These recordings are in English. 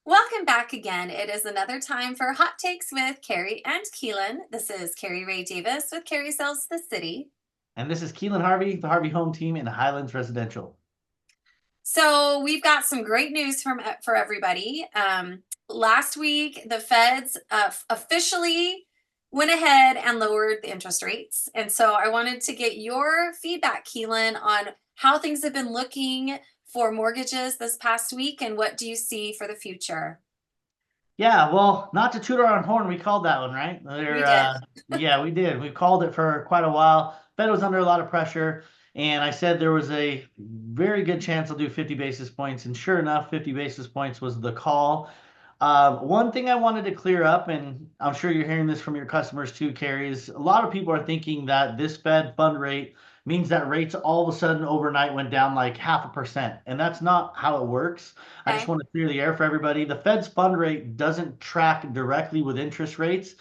Welcome back again. It is another time for Hot Takes with Kari and Keelan. This is Kari Rae Davis with Kari Sells the City. And this is Keelan Harvey, the Harvey Home Team in Highlands Residential. So we've got some great news for everybody. Last week, the Feds officially went ahead and lowered the interest rates. And so I wanted to get your feedback, Keelan, on how things have been looking for mortgages this past week and what do you see for the future? Yeah, well, not to toot our own horn, we called that one, right? We did. Yeah, we did. We called it for quite a while. Fed was under a lot of pressure, and I said there was a very good chance they'll do 50 basis points, and sure enough, 50 basis points was the call. One thing I wanted to clear up, and I'm sure you're hearing this from your customers too, Carrie, is a lot of people are thinking that this Fed fund rate means that rates all of a sudden overnight went down like 0.5%. And that's not how it works. I just Okay. want to clear the air for everybody. The Fed's fund rate doesn't track directly with interest rates.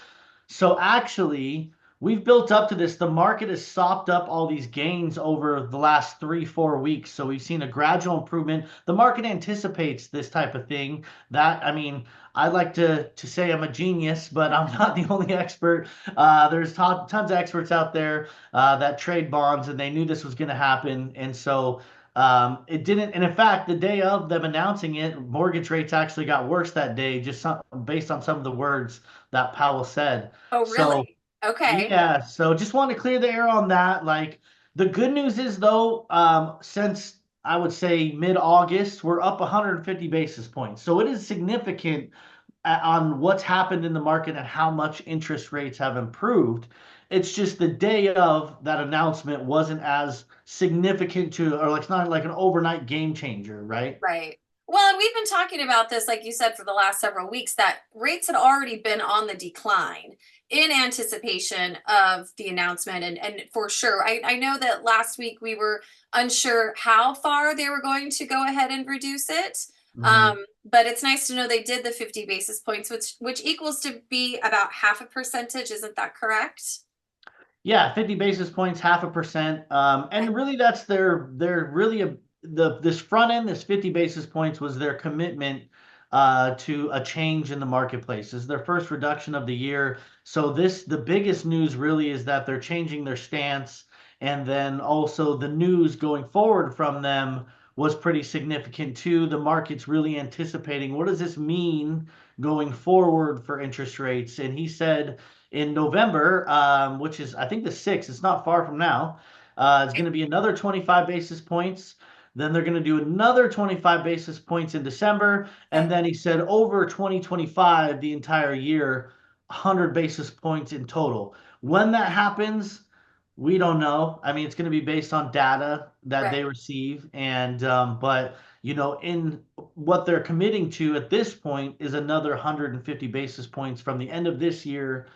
So actually, we've built up to this. The market has sopped up all these gains over the last 3, 4 weeks. So we've seen a gradual improvement. The market anticipates this type of thing. I mean, I like to say I'm a genius, but I'm not the only expert. There's tons of experts out there that trade bonds, and they knew this was going to happen. And so it didn't. And in fact, the day of them announcing it, mortgage rates actually got worse that day, based on some of the words that Powell said. Oh, So really? Okay. yeah, so just want to clear the air on that. Like the good news is though, since I would say mid-August, we're up 150 basis points. So it is significant on what's happened in the market and how much interest rates have improved. It's just the day of that announcement wasn't as significant or like it's not like an overnight game changer, right? Right. Well, and we've been talking about this, like you said, for the last several weeks, that rates had already been on the decline in anticipation of the announcement. And for sure, I know that last week we were unsure how far they were going to go ahead and reduce it. Mhm. But it's nice to know they did the 50 basis points, which equals to be about half a percentage. Isn't that correct? Yeah, 50 basis points, 0.5%. Okay. And really they're really this front end, this 50 basis points was their commitment to a change in the marketplace. This is their first reduction of the year. So the biggest news really is that they're changing their stance. And then also the news going forward from them was pretty significant too. The market's really anticipating what does this mean going forward for interest rates? And he said in November, which is I think the 6th. It's not far from now. It's going to be another 25 basis points. Then they're going to do another 25 basis points in December. And Okay. then he said over 2025, the entire year, 100 basis points in total. When that happens, we don't know. I mean, it's going to be based on data that they Right. receive. But, in what they're committing to at this point is another 150 basis points from the end of this year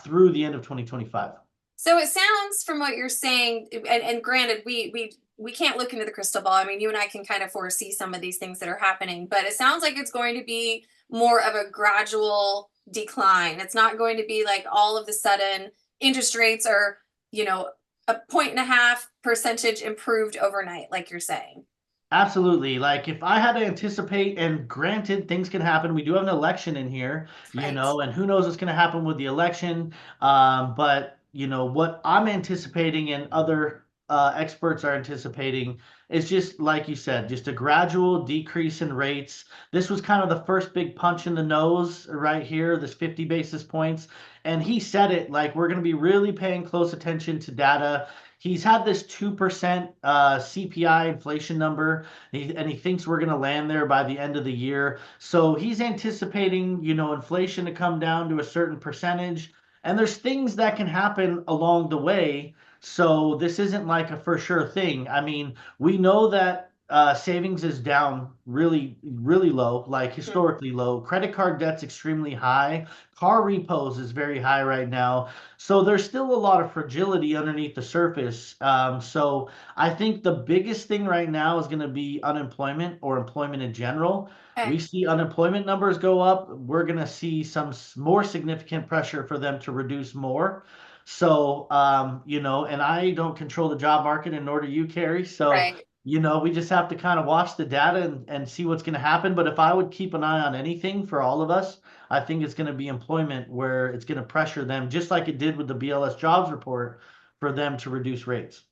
through the end of 2025. So it sounds from what you're saying, and granted, we can't look into the crystal ball. I mean, you and I can kind of foresee some of these things that are happening, but it sounds like it's going to be more of a gradual decline. It's not going to be like all of a sudden interest rates are, you know, a 1.5% improved overnight, like you're saying. Absolutely. Like if I had to anticipate, and granted, things can happen. We do have an election in here, Right. and who knows what's going to happen with the election. But what I'm anticipating and other experts are anticipating is just like you said, just a gradual decrease in rates. This was kind of the first big punch in the nose right here, this 50 basis points. And he said it like we're going to be really paying close attention to data. He's had this 2% CPI inflation number, and he thinks we're going to land there by the end of the year. So he's anticipating, inflation to come down to a certain percentage. And there's things that can happen along the way. So this isn't like a for sure thing. I mean, we know that savings is down really, really low, like Mhm. historically low. Credit card debt's extremely high. Car repos is very high right now. So there's still a lot of fragility underneath the surface. So I think the biggest thing right now is going to be unemployment or employment in general. We Okay. see unemployment numbers go up. We're going to see some more significant pressure for them to reduce more. So, and I don't control the job market, and nor do you, Carrie. So Right. We just have to kind of watch the data and see what's going to happen. But if I would keep an eye on anything for all of us, I think it's going to be employment where it's going to pressure them, just like it did with the BLS jobs report, for them to reduce rates.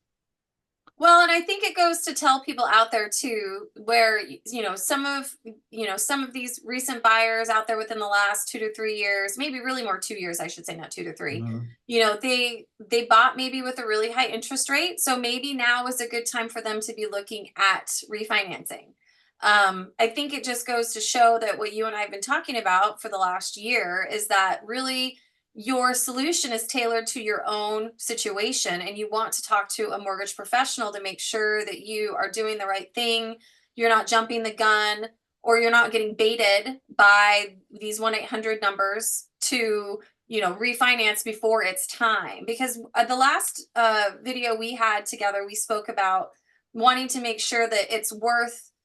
Well, and I think it goes to tell people out there too, where some of these recent buyers out there within the last 2 to 3 years, maybe really more 2 years, I should say, not 2 to 3. Mhm. They bought maybe with a really high interest rate, so maybe now is a good time for them to be looking at refinancing. I think it just goes to show that what you and I have been talking about for the last year is that really your solution is tailored to your own situation, and you want to talk to a mortgage professional to make sure that you are doing the right thing, you're not jumping the gun, or you're not getting baited by these 1-800 numbers to refinance before it's time. Because the last video we had together, we spoke about wanting to make sure that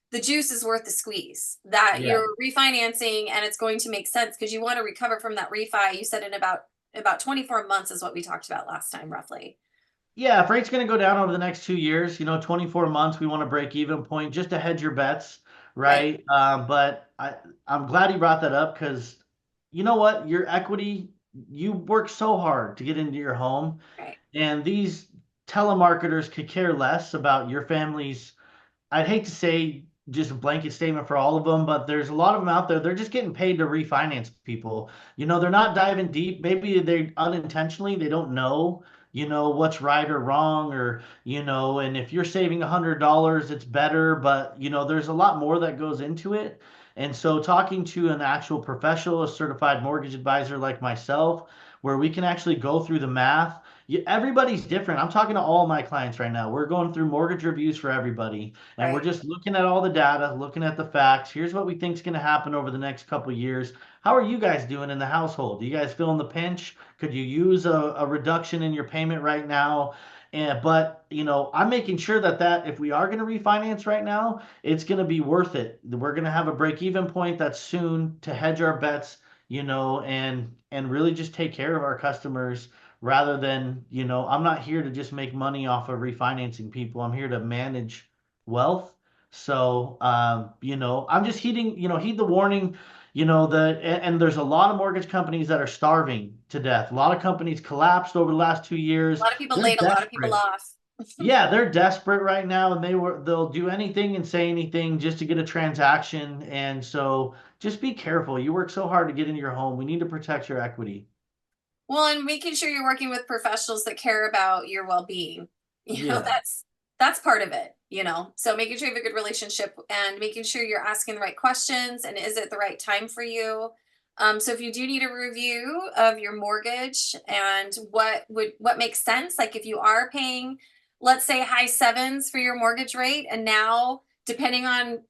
the juice is worth the squeeze, that Yeah. you're refinancing and it's going to make sense because you want to recover from that refi. You said in about 24 months is what we talked about last time, roughly. Yeah, if rate's going to go down over the next 2 years, 24 months, we want a break even point just to hedge your bets, Right, right? I'm glad you brought that up because you know what? Your equity, you work so hard to get into your home, right. and these telemarketers could care less about your family's. I'd hate to say just a blanket statement for all of them, but there's a lot of them out there. They're just getting paid to refinance people. They're not diving deep. Maybe they unintentionally, they don't know, what's right or wrong, and if you're saving $100, it's better, but there's a lot more that goes into it. And so talking to an actual professional, a certified mortgage advisor like myself, where we can actually go through the math. Everybody's different. I'm talking to all my clients right now. We're going through mortgage reviews for everybody. And we're Right. just looking at all the data, looking at the facts. Here's what we think is going to happen over the next couple of years. How are you guys doing in the household? Do you guys feeling the pinch? Could you use a reduction in your payment right now? But I'm making sure that if we are going to refinance right now, it's going to be worth it. We're going to have a break even point that's soon to hedge our bets, and really just take care of our customers rather than, I'm not here to just make money off of refinancing people. I'm here to manage wealth. So, I'm just heed the warning, and there's a lot of mortgage companies that are starving to death. A lot of companies collapsed over the last 2 years. A lot of people They're laid a lot of people desperate. off. Yeah, they're desperate right now, and they'll do anything and say anything just to get a transaction. And so just be careful. You work so hard to get into your home. We need to protect your equity. Well, and making sure you're working with professionals that care about your well-being. Yeah. That's part of it. So making sure you have a good relationship and making sure you're asking the right questions and is it the right time for you? So if you do need a review of your mortgage and what makes sense, like if you are paying, let's say high sevens for your mortgage rate, and now depending on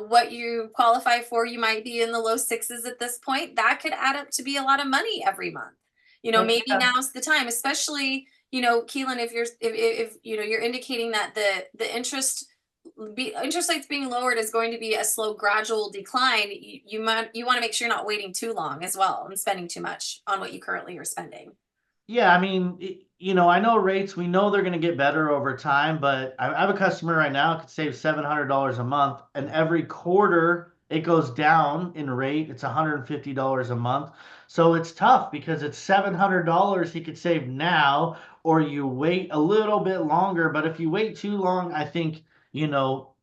what you qualify for, you might be in the low sixes at this point. That could add up to be a lot of money every month. Heck Maybe yeah. now's the time, especially, Keelan, if you're indicating that interest rates being lowered is going to be a slow, gradual decline. You want to make sure you're not waiting too long as well and spending too much on what you currently are spending. Yeah, I mean, I know rates, we know they're going to get better over time, but I have a customer right now could save $700 a month, and every quarter it goes down in rate. It's $150 a month. So it's tough because it's $700 he could save now, or you wait a little bit longer. But if you wait too long, I think,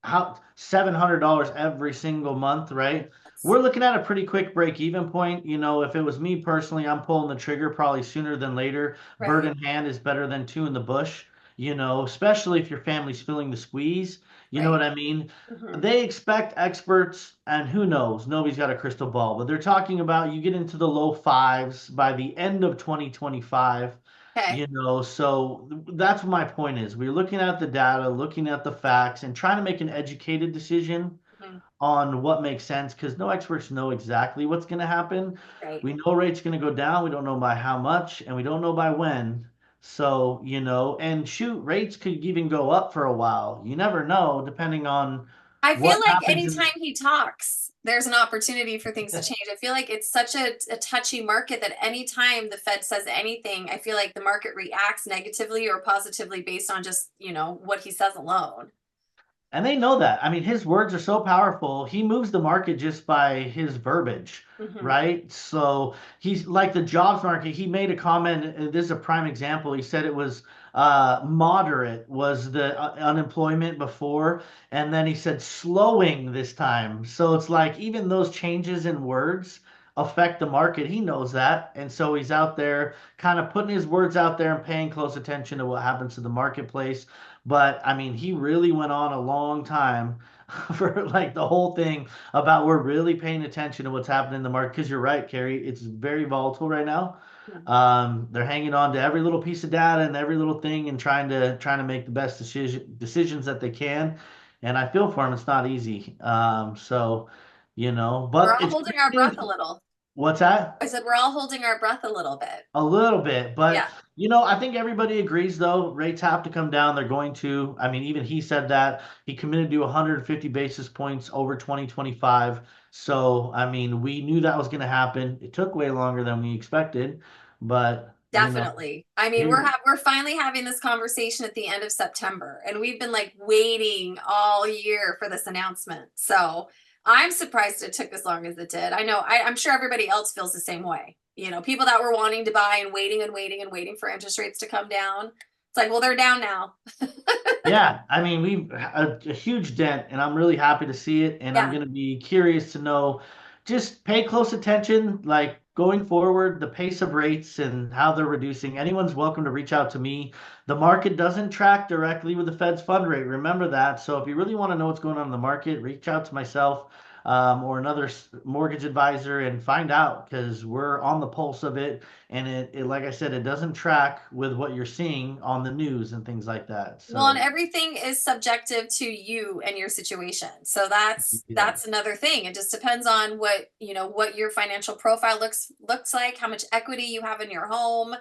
how $700 every single month, right? We're looking at a pretty quick break even point. If it was me personally, I'm pulling the trigger probably sooner than later. Bird Right, in hand is better than two in the bush, especially if your family's feeling the squeeze. You know right. what I mean? Hmm. They expect experts, and who knows? Nobody's got a crystal ball, but they're talking about you get into the low fives by the end of 2025. Okay. So that's what my point is. We're looking at the data, looking at the facts, and trying to make an educated decision Mhm. on what makes sense because no experts know exactly what's going to happen. Right. We know rates going to go down. We don't know by how much, and we don't know by when. So, and shoot, rates could even go up for a while. You never know, depending on I feel what like happens in. anytime he talks, there's an opportunity for things to change. I feel like it's such a touchy market that anytime the Fed says anything, I feel like the market reacts negatively or positively based on just, what he says alone. And they know that. I mean, his words are so powerful. He moves the market just by his verbiage, Hmm. right? So he's like the jobs market. He made a comment, and this is a prime example. He said it was moderate was the unemployment before, and then he said slowing this time. So it's like even those changes in words affect the market. He knows that. And so he's out there kind of putting his words out there and paying close attention to what happens to the marketplace. But I mean, he really went on a long time for like the whole thing about we're really paying attention to what's happening in the market. Because you're right, Carrie, it's very volatile right now. They're hanging on to every little piece of data and every little thing and trying to make the best decisions that they can. And I feel for them, it's not easy. We're But all it's holding great our breath a news. little. What's that? I said we're all holding our breath a little bit. A little bit, but Yeah, I think everybody agrees though, rates have to come down. They're going to. I mean, even he said that he committed to 150 basis points over 2025. So, I mean, we knew that was going to happen. It took way longer than we expected, but definitely. I mean, here, we're finally having this conversation at the end of September, and we've been like waiting all year for this announcement. So I'm surprised it took as long as it did. I know I'm sure everybody else feels the same way. People that were wanting to buy and waiting and waiting and waiting for interest rates to come down. It's like, well, they're down now. yeah, I mean, we've a huge dent, and I'm really happy to see it. And I'm Yeah, going to be curious to know, just pay close attention, like going forward, the pace of rates and how they're reducing. Anyone's welcome to reach out to me. The market doesn't track directly with the Fed's fund rate. Remember that. So if you really want to know what's going on in the market, reach out to myself or another mortgage advisor and find out because we're on the pulse of it. And like I said, it doesn't track with what you're seeing on the news and things like that. well, and So. everything is subjective to you and your situation. So that's another thing. It just depends on what your financial profile looks like, how much equity you have in your home,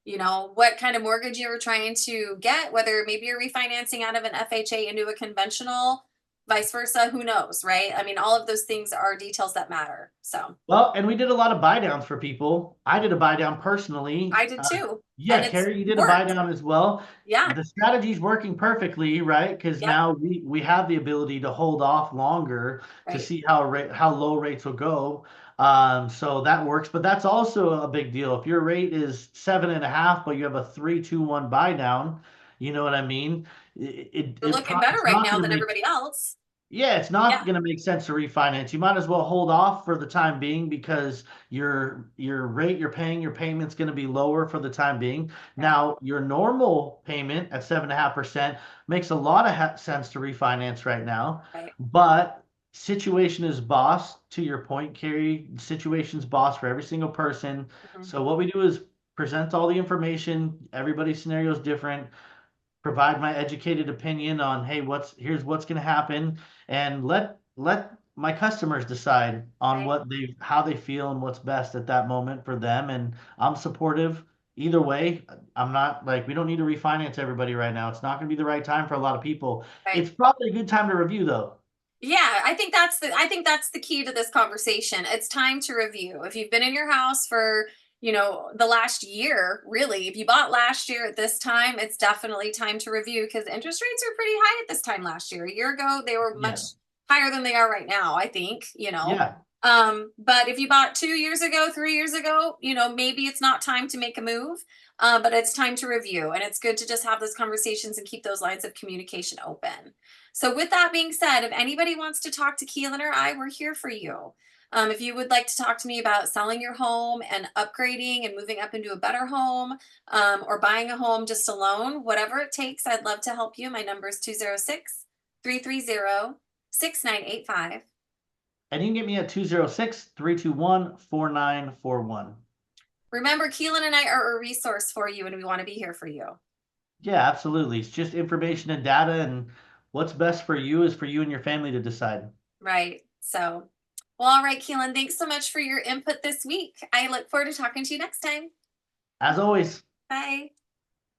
what kind of mortgage you were trying to get, whether maybe you're refinancing out of an FHA into a conventional, vice versa, who knows, right? I mean, all of those things are details that matter. So, Well, and we did a lot of buy downs for people. I did a buy down personally. I did too. And Yeah, it's Carrie, you did a buy worked. down as well. Yeah, The strategy's working perfectly, right? Because yep, now we have the ability to hold off longer to right. see how low rates will go. So that works, but that's also a big deal. If your rate is 7.5, but you have a 3-2-1 buy down, you know what I mean? You're looking better It's right not now going to than make everybody else. Yeah, it's Yeah, not going to make sense to refinance. You might as well hold off for the time being because your rate you're paying, your payment's going to be lower for the time being. right, Now, your normal payment at 7.5% makes a lot of sense to refinance right now, right. but situation is boss. To your point, Carrie, situation's boss for every single person. Mhm. So what we do is present all the information. Everybody's scenario is different, provide my educated opinion on, hey, here's what's going to happen, and let my customers decide on Right, how they feel and what's best at that moment for them. And I'm supportive either way. I'm not like, we don't need to refinance everybody right now. It's not going to be the right time for a lot of people. right. It's probably a good time to review though. Yeah, I think that's the key to this conversation. It's time to review. If you've been in your house for, the last year, really, if you bought last year at this time, it's definitely time to review because interest rates are pretty high at this time last year. A year ago, they were much Yeah, higher than they are right now, I think. yeah. But if you bought 2 years ago, 3 years ago, maybe it's not time to make a move. But it's time to review, and it's good to just have those conversations and keep those lines of communication open. So, with that being said, if anybody wants to talk to Keelan or I, we're here for you. If you would like to talk to me about selling your home and upgrading and moving up into a better home, or buying a home just alone, whatever it takes, I'd love to help you. My number is 206-330-6985. And you can get me at 206-321-4941. Remember, Keelan and I are a resource for you, and we want to be here for you. Yeah, absolutely. It's just information and data, and what's best for you is for you and your family to decide. Right. So, well, all right, Keelan, thanks so much for your input this week. I look forward to talking to you next time. As always. Bye.